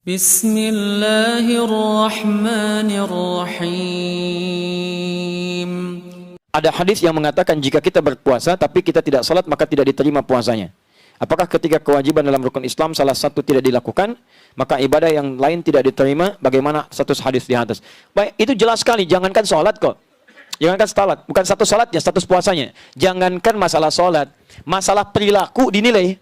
Bismillahirrahmanirrahim. Ada hadis yang mengatakan jika kita berpuasa tapi kita tidak salat maka tidak diterima puasanya. Apakah ketika kewajiban dalam rukun Islam salah satu tidak dilakukan, maka ibadah yang lain tidak diterima? Bagaimana status hadis di atas? Baik, itu jelas sekali. Jangankan salat kok. Jangankan salat, bukan status salatnya, status puasanya. Jangankan masalah salat, masalah perilaku dinilai.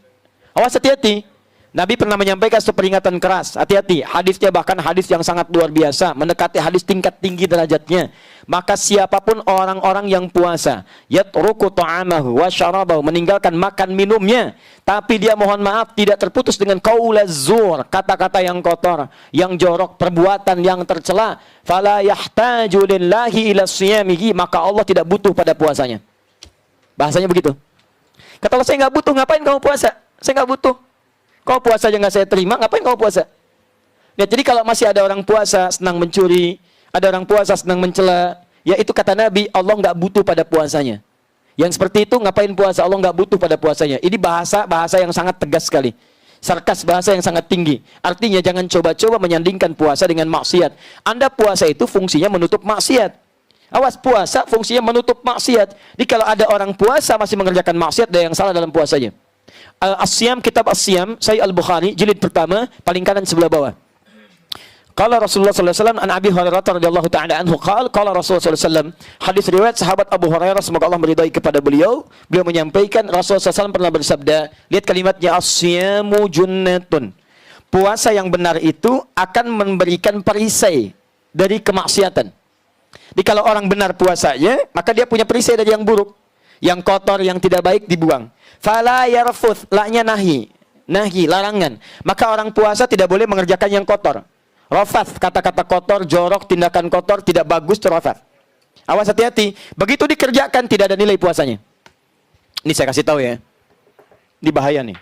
Awas, hati-hati. Nabi pernah menyampaikan peringatan keras, hati-hati. Hadisnya bahkan hadis yang sangat luar biasa, mendekati hadis tingkat tinggi derajatnya. Maka siapapun orang-orang yang puasa, yatruku ta'amahu wa syarabahu, meninggalkan makan minumnya, tapi dia mohon maaf tidak terputus dengan qaulaz zur, kata-kata yang kotor, yang jorok, perbuatan yang tercela, fala yahtaju lillahi ila siyamihi, maka Allah tidak butuh pada puasanya. Bahasanya begitu. Kata Allah, saya nggak butuh, ngapain kamu puasa? Saya nggak butuh. Kau puasa aja nggak saya terima, ngapain kau puasa? Ya, jadi kalau masih ada orang puasa senang mencuri, ada orang puasa senang mencela, ya itu kata Nabi, Allah nggak butuh pada puasanya. Yang seperti itu ngapain puasa? Allah nggak butuh pada puasanya. Ini bahasa yang sangat tegas sekali. Sarkas, bahasa yang sangat tinggi. Artinya jangan coba-coba menyandingkan puasa dengan maksiat. Anda puasa itu fungsinya menutup maksiat. Awas, puasa fungsinya menutup maksiat. Jadi kalau ada orang puasa masih mengerjakan maksiat, ada yang salah dalam puasanya. As-Siyam, kitab As-Siyam, Sahih Al-Bukhari, jilid pertama, paling kanan sebelah bawah. Qala Rasulullah sallallahu alaihi wasallam an Abi Hurairah radhiyallahu ta'ala anhu qala Rasulullah sallallahu alaihi wasallam, hadis riwayat sahabat Abu Hurairah semoga Allah meridai kepada beliau menyampaikan Rasulullah sallallahu alaihi wasallam pernah bersabda, lihat kalimatnya, as-siyamu junnatun. Puasa yang benar itu akan memberikan perisai dari kemaksiatan. Jadi kalau orang benar puasanya, maka dia punya perisai dari yang buruk, yang kotor, yang tidak baik dibuang. Fala yarfuth, la-nya nahi, larangan. Maka orang puasa tidak boleh mengerjakan yang kotor. Rafath, kata-kata kotor, jorok, tindakan kotor, tidak bagus itu rafath. Awas, hati-hati. Begitu dikerjakan tidak ada nilai puasanya. Ini saya kasih tahu ya. Ini bahaya nih.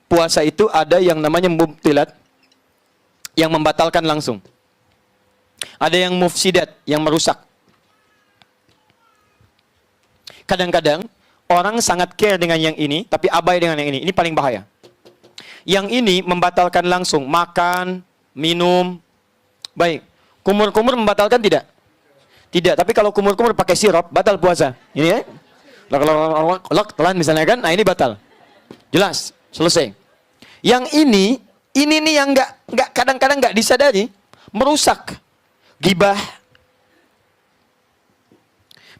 Puasa itu ada yang namanya mubtilat, yang membatalkan langsung. Ada yang mufsidat, yang merusak. Kadang-kadang orang sangat care dengan yang ini, tapi abai dengan yang ini. Ini paling bahaya. Yang ini membatalkan langsung. Makan, minum. Baik. Kumur-kumur membatalkan tidak? Tidak. Tapi kalau kumur-kumur pakai sirup, batal puasa. Ini ya. Telan misalnya kan. Nah ini batal. Jelas. Selesai. Yang ini nih yang kadang-kadang nggak disadari. Merusak. Gibah.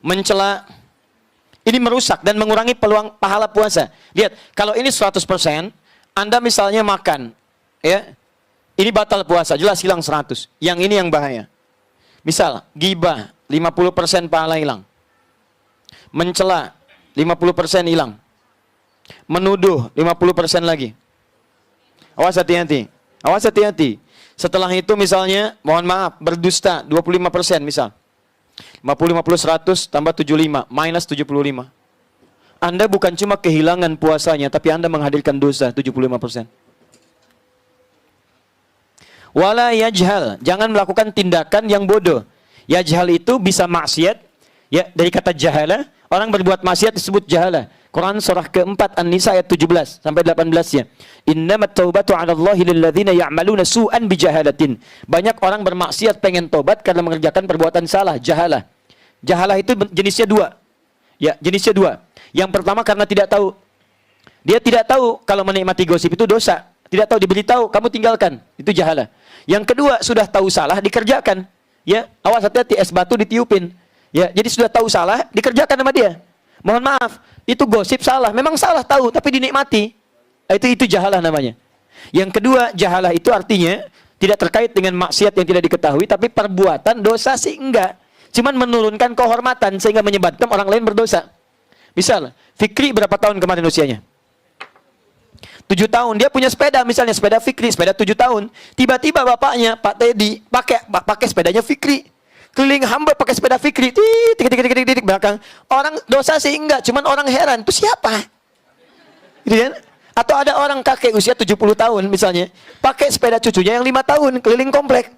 Mencela. Ini merusak dan mengurangi peluang pahala puasa. Lihat, kalau ini 100%, Anda misalnya makan, ya, ini batal puasa, jelas hilang 100. Yang ini yang bahaya. Misal, gibah, 50% pahala hilang. Mencela, 50% hilang. Menuduh, 50% lagi. Awas, hati-hati. Awas, hati-hati. Setelah itu misalnya, mohon maaf, berdusta, 25% misal. 50, 100, tambah 75, minus 75. Anda bukan cuma kehilangan puasanya, tapi Anda menghadirkan dosa 75%. Wala yajhal, jangan melakukan tindakan yang bodoh. Yajhal itu bisa maksiat, ya, dari kata jahala, orang berbuat maksiat disebut jahala. Quran surah keempat An-Nisa ayat 17 sampai 18-nya. Innamat taubatu 'ala Allahi lilladzina ya'maluna su'an bijahalatin. Banyak orang bermaksiat pengen tobat karena mengerjakan perbuatan salah, jahalah. Jahalah itu jenisnya dua. Ya, jenisnya dua. Yang pertama karena tidak tahu. Dia tidak tahu kalau menikmati gosip itu dosa. Tidak tahu, diberitahu, kamu tinggalkan. Itu jahalah. Yang kedua, sudah tahu salah, dikerjakan. Ya, awas, hati-hati, es batu ditiupin. Ya, jadi sudah tahu salah, dikerjakan sama dia. Mohon maaf, itu gosip salah. Memang salah tahu, tapi dinikmati. Itu jahalah namanya. Yang kedua, jahalah itu artinya tidak terkait dengan maksiat yang tidak diketahui, tapi perbuatan dosa sih enggak. Cuman menurunkan kehormatan sehingga menyebabkan orang lain berdosa. Misal, Fikri berapa tahun kemarin usianya? 7 tahun. Dia punya sepeda, misalnya sepeda Fikri, sepeda 7 tahun. Tiba-tiba bapaknya, Pak Teddy, pakai sepedanya Fikri. Keliling hamba pakai sepeda Fikri, titik belakang. Orang dosa sih enggak, cuman orang heran, itu siapa? Gitu kan? Atau ada orang kakek usia 70 tahun misalnya, pakai sepeda cucunya yang 5 tahun, keliling komplek.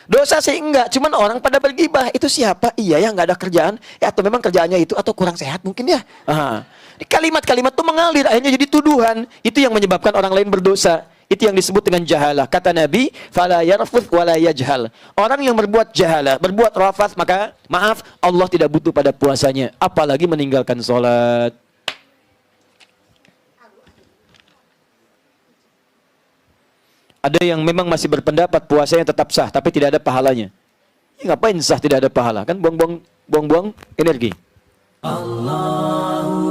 Dosa sih enggak, cuman orang pada bergibah, itu siapa? Iya ya, nggak ada kerjaan, ya, atau memang kerjaannya itu, atau kurang sehat mungkin ya. Kalimat-kalimat itu mengalir, akhirnya jadi tuduhan. Itu yang menyebabkan orang lain berdosa. Itu yang disebut dengan jahalah. Kata Nabi, fala yarfuth wala yajhal. Orang yang berbuat jahalah, berbuat rafath, maka maaf, Allah tidak butuh pada puasanya, apalagi meninggalkan salat. Ada yang memang masih berpendapat puasanya tetap sah, tapi tidak ada pahalanya. Ngapain sah tidak ada pahala? Kan buang-buang energi. Allah